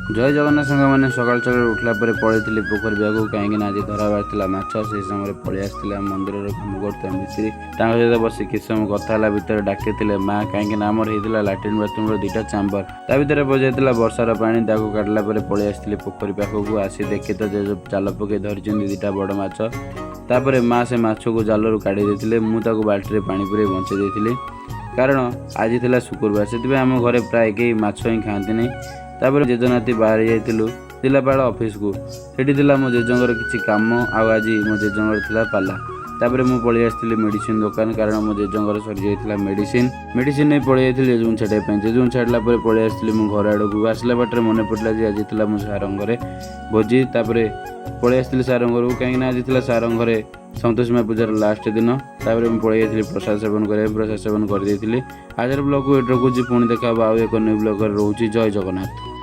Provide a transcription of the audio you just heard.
जय जगन्नाथ सांग मैंने सकाल सकाल उठला पर पड़े पोखरी ब्याग कहीं आज धराबार था माछ से समय पलि आसला मंदिर कम करता मिस्त्री सहित बस कि समय कथा भितर डाकी माँ कहीं आमर होता लाट्रिन बाथरूम दुईटा चाम्बर ता भर बजाई वर्षार पा काटला पलि आसती पोखरी पाखक आसी देखी तो जाल पकई धरी दुईटा बड़ माछ तापर माँ से माछ को जालू काढ़ी देते मुझे बाल्टी पा पूरे बंचे देती कारण आज था शुक्रवार से आम घर प्राय कई माछ ही खाती नहीं तापर जेजनाती बाहर जाइलु जिलापाल ऑफिस को सेठी मो जेजंगर किसी काम आज मो जेजंगर थिला पाला तापर मु पलि आसती मेडिसिन दुकान कारण मो जेजंगर सरी जाइए मेडिसिन नहीं पलि जाइए जेजुन छाड़ापी जेजुन छाड़ला पलि आसती मो घर आड़ को आसला बाटर मन पड़ा आज था मो सार घरे भोजी तापर पलि आसती सार घर को कहीं आज था सार घरे संतोषमा पूजार लास्ट दिन तापर मुझे पलि जाइए प्रसाद सेवन प्रसाद सेवन करदे आज ब्लॉग को एट रखुच्छी पुणी देखा आउ एक न्यू ब्लॉग रोचे जय जगन्नाथ।